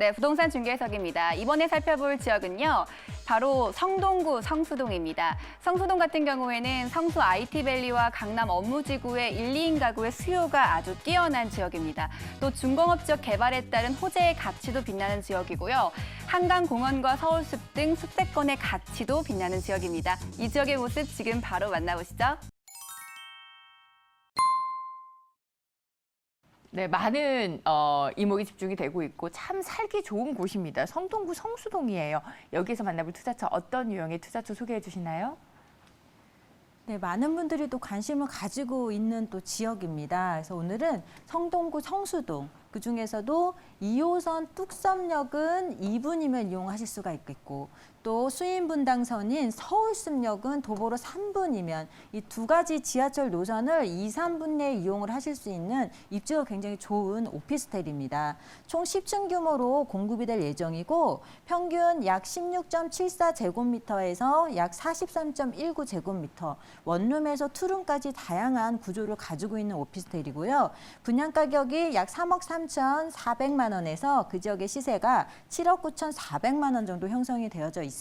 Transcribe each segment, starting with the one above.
네, 부동산 중개석입니다. 이번에 살펴볼 지역은요, 바로 성동구 성수동입니다. 성수동 같은 경우에는 성수 IT밸리와 강남 업무지구의 1, 2인 가구의 수요가 아주 뛰어난 지역입니다. 또 중공업 지역 개발에 따른 호재의 가치도 빛나는 지역이고요. 한강공원과 서울숲 등 숲세권의 가치도 빛나는 지역입니다. 이 지역의 모습 지금 바로 만나보시죠. 네, 많은 이목이 집중이 되고 있고 참 살기 좋은 곳입니다. 성동구 성수동이에요. 여기에서 만나볼 투자처 어떤 유형의 투자처 소개해 주시나요? 네, 많은 분들이 또 관심을 가지고 있는 또 지역입니다. 그래서 오늘은 성동구 성수동, 그중에서도 2호선 뚝섬역은 2분이면 이용하실 수가 있겠고 또 수인분당선인 서울숲역은 도보로 3분이면 이 두 가지 지하철 노선을 2, 3분 내에 이용을 하실 수 있는 입지가 굉장히 좋은 오피스텔입니다. 총 10층 규모로 공급이 될 예정이고 평균 약 16.74제곱미터에서 약 43.19제곱미터, 원룸에서 투룸까지 다양한 구조를 가지고 있는 오피스텔이고요. 분양 가격이 약 3억 3,400만 원에서 그 지역의 시세가 7억 9,400만 원 정도 형성이 되어져 있습니다.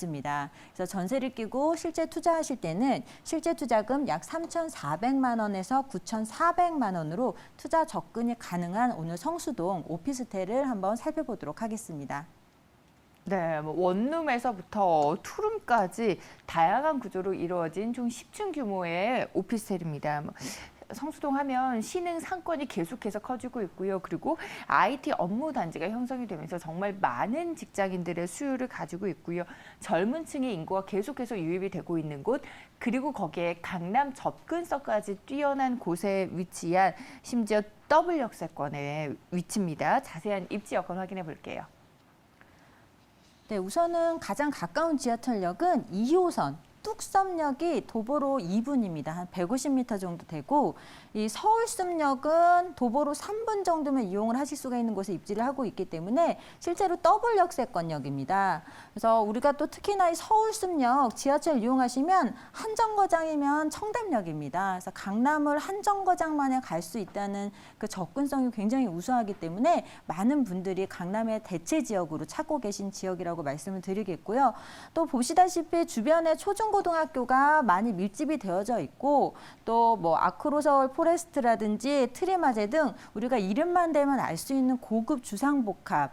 그래서 전세를 끼고 실제 투자하실 때는 실제 투자금 약 3,400만 원에서 9,400만 원으로 투자 접근이 가능한 오늘 성수동 오피스텔을 한번 살펴보도록 하겠습니다. 네, 뭐 원룸에서부터 투룸까지 다양한 구조로 이루어진 총 10층 규모의 오피스텔입니다. 성수동 하면 신흥 상권이 계속해서 커지고 있고요. 그리고 IT 업무 단지가 형성이 되면서 정말 많은 직장인들의 수요를 가지고 있고요. 젊은 층의 인구가 계속해서 유입이 되고 있는 곳, 그리고 거기에 강남 접근성까지 뛰어난 곳에 위치한 심지어 더블 역세권의 위치입니다. 자세한 입지 여건 확인해 볼게요. 네, 우선은 가장 가까운 지하철역은 2호선. 뚝섬역이 도보로 2분입니다. 한 150m 정도 되고 이 서울숲역은 도보로 3분 정도면 이용을 하실 수가 있는 곳에 입지를 하고 있기 때문에 실제로 더블 역세권역입니다. 그래서 우리가 또 특히나 이 서울숲역 지하철 이용하시면 한 정거장이면 청담역입니다. 그래서 강남을 한 정거장만에 갈 수 있다는 그 접근성이 굉장히 우수하기 때문에 많은 분들이 강남의 대체 지역으로 찾고 계신 지역이라고 말씀을 드리겠고요. 또 보시다시피 주변에 초중고등학교가 많이 밀집이 되어져 있고 또 뭐 아크로서울 포레스트라든지 트리마제 등 우리가 이름만 대면 알 수 있는 고급 주상복합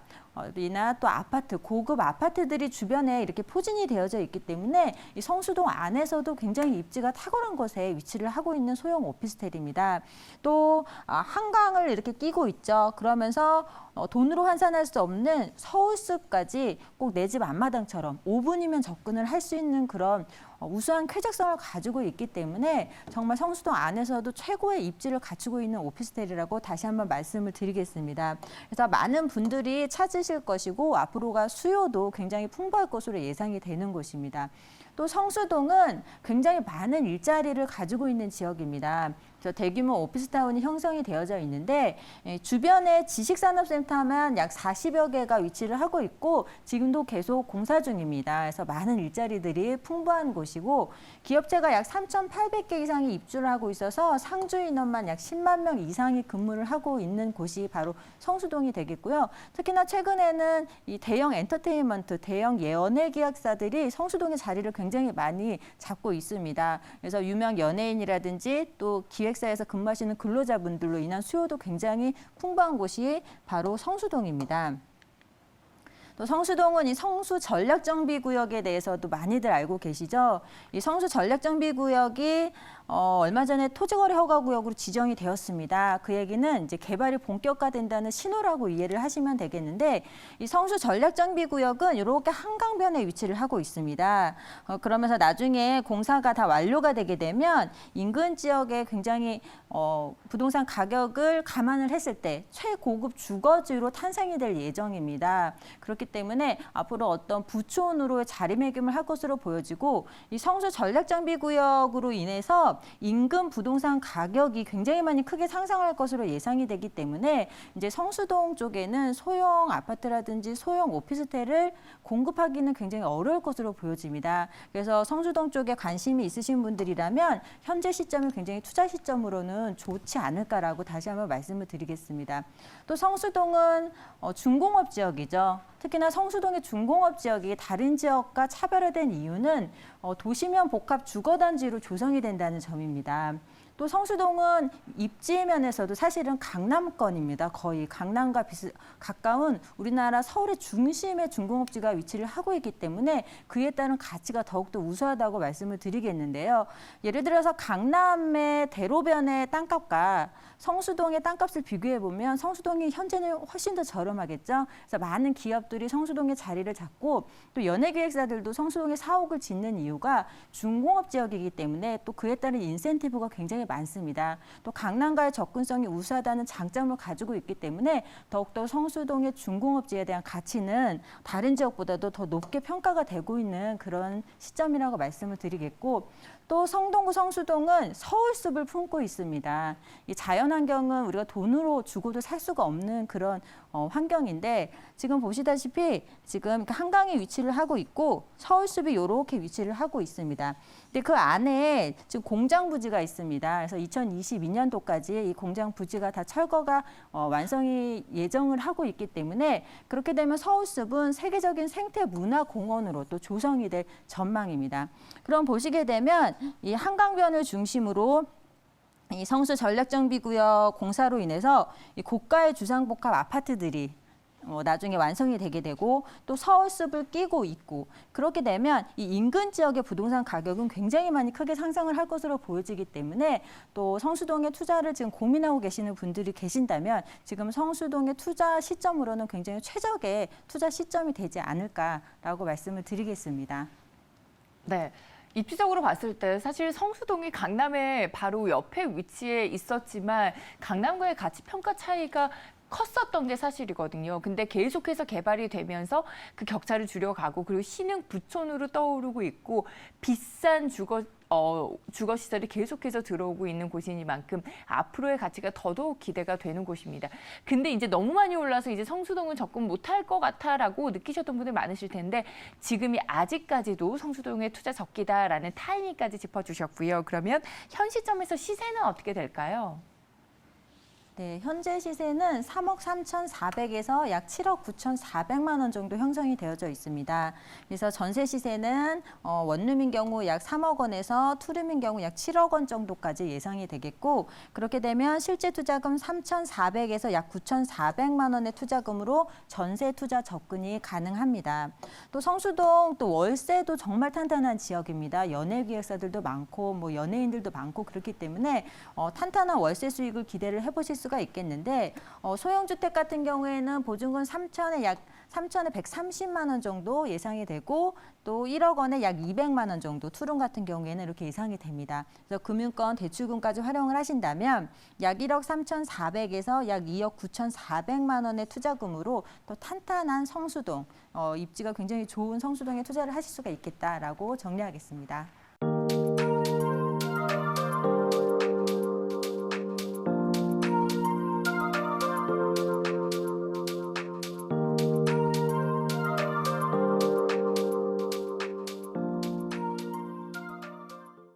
이나 또 아파트, 고급 아파트들이 주변에 이렇게 포진이 되어져 있기 때문에 이 성수동 안에서도 굉장히 입지가 탁월한 곳에 위치를 하고 있는 소형 오피스텔입니다. 또 한강을 이렇게 끼고 있죠. 그러면서 돈으로 환산할 수 없는 서울숲까지 꼭 내 집 앞마당처럼 5분이면 접근을 할 수 있는 그런 우수한 쾌적성을 가지고 있기 때문에 정말 성수동 안에서도 최고의 입지를 갖추고 있는 오피스텔이라고 다시 한번 말씀을 드리겠습니다. 그래서 많은 분들이 찾으실 것이고 앞으로가 수요도 굉장히 풍부할 것으로 예상이 되는 곳입니다. 또 성수동은 굉장히 많은 일자리를 가지고 있는 지역입니다. 대규모 오피스타운이 형성이 되어져 있는데 주변에 지식산업센터 하면 약 40여 개가 위치를 하고 있고 지금도 계속 공사 중입니다. 그래서 많은 일자리들이 풍부한 곳이고 기업체가 약 3,800개 이상이 입주를 하고 있어서 상주 인원만 약 10만 명 이상이 근무를 하고 있는 곳이 바로 성수동이 되겠고요. 특히나 최근에는 이 대형 엔터테인먼트, 대형 연예 기획사들이 성수동의 자리를 굉장히 많이 잡고 있습니다. 그래서 유명 연예인이라든지 또 기획사에서 근무하시는 근로자분들로 인한 수요도 굉장히 풍부한 곳이 바로 성수동입니다. 또 성수동은 이 성수 전략정비구역에 대해서도 많이들 알고 계시죠? 이 성수 전략정비구역이 얼마 전에 토지거래 허가구역으로 지정이 되었습니다. 그 얘기는 이제 개발이 본격화된다는 신호라고 이해를 하시면 되겠는데 이 성수 전략정비구역은 이렇게 한강변에 위치를 하고 있습니다. 그러면서 나중에 공사가 다 완료가 되게 되면 인근 지역에 굉장히 부동산 가격을 감안을 했을 때 최고급 주거지로 탄생이 될 예정입니다. 그렇기 때문에 앞으로 어떤 부촌으로의 자리매김을 할 것으로 보여지고 이 성수 전략정비구역으로 인해서 인근 부동산 가격이 굉장히 많이 크게 상승할 것으로 예상이 되기 때문에 이제 성수동 쪽에는 소형 아파트라든지 소형 오피스텔을 공급하기는 굉장히 어려울 것으로 보여집니다. 그래서 성수동 쪽에 관심이 있으신 분들이라면 현재 시점이 굉장히 투자 시점으로는 좋지 않을까라고 다시 한번 말씀을 드리겠습니다. 또 성수동은 중공업 지역이죠. 특히나 성수동의 중공업 지역이 다른 지역과 차별화된 이유는 도시면 복합 주거단지로 조성이 된다는 점입니다. 또 성수동은 입지 면에서도 사실은 강남권입니다. 거의 강남과 가까운 우리나라 서울의 중심의 중공업지가 위치를 하고 있기 때문에 그에 따른 가치가 더욱더 우수하다고 말씀을 드리겠는데요. 예를 들어서 강남의 대로변의 땅값과 성수동의 땅값을 비교해 보면 성수동이 현재는 훨씬 더 저렴하겠죠. 그래서 많은 기업들이 성수동에 자리를 잡고 또 연예기획사들도 성수동에 사옥을 짓는 이유가 중공업 지역이기 때문에 또 그에 따른 인센티브가 굉장히 많습니다. 또 강남과의 접근성이 우수하다는 장점을 가지고 있기 때문에 더욱더 성수동의 중공업지에 대한 가치는 다른 지역보다도 더 높게 평가가 되고 있는 그런 시점이라고 말씀을 드리겠고, 또 성동구 성수동은 서울숲을 품고 있습니다. 이 자연환경은 우리가 돈으로 주고도 살 수가 없는 그런 환경인데 지금 보시다시피 지금 한강에 위치를 하고 있고 서울숲이 이렇게 위치를 하고 있습니다. 근데 그 안에 지금 공장 부지가 있습니다. 그래서 2022년도까지 이 공장 부지가 다 철거가 완성이 예정을 하고 있기 때문에 그렇게 되면 서울숲은 세계적인 생태문화공원으로 또 조성이 될 전망입니다. 그럼 보시게 되면 이 한강변을 중심으로 이 성수 전략정비구역 공사로 인해서 이 고가의 주상복합 아파트들이 나중에 완성이 되게 되고 또 서울숲을 끼고 있고 그렇게 되면 이 인근 지역의 부동산 가격은 굉장히 많이 크게 상승을 할 것으로 보여지기 때문에 또 성수동에 투자를 지금 고민하고 계시는 분들이 계신다면 지금 성수동의 투자 시점으로는 굉장히 최적의 투자 시점이 되지 않을까라고 말씀을 드리겠습니다. 네. 입지적으로 봤을 때 사실 성수동이 강남의 바로 옆에 위치해 있었지만 강남과의 가치 평가 차이가 컸었던 게 사실이거든요. 근데 계속해서 개발이 되면서 그 격차를 줄여가고 그리고 신흥 부촌으로 떠오르고 있고 비싼 주거 시설이 계속해서 들어오고 있는 곳이니만큼 앞으로의 가치가 더더욱 기대가 되는 곳입니다. 근데 이제 너무 많이 올라서 이제 성수동은 접근 못할 것 같아라고 느끼셨던 분들 많으실 텐데 지금이 아직까지도 성수동의 투자 적기다라는 타이밍까지 짚어주셨고요. 그러면 현 시점에서 시세는 어떻게 될까요? 네, 현재 시세는 3억 3,400에서 약 7억 9,400만 원 정도 형성이 되어져 있습니다. 그래서 전세 시세는 원룸인 경우 약 3억 원에서 투룸인 경우 약 7억 원 정도까지 예상이 되겠고 그렇게 되면 실제 투자금 3,400에서 약 9,400만 원의 투자금으로 전세 투자 접근이 가능합니다. 또 성수동 또 월세도 정말 탄탄한 지역입니다. 연예기획사들도 많고 뭐 연예인들도 많고 그렇기 때문에 탄탄한 월세 수익을 기대를 해보실 수가 있겠는데 소형주택 같은 경우에는 보증금 3천에 약 3천에 130만 원 정도 예상이 되고 또 1억 원에 약 200만 원 정도 투룸 같은 경우에는 이렇게 예상이 됩니다. 그래서 금융권 대출금까지 활용을 하신다면 약 1억 3,400에서 약 2억 9,400만 원의 투자금으로 또 탄탄한 성수동 입지가 굉장히 좋은 성수동에 투자를 하실 수가 있겠다라고 정리하겠습니다.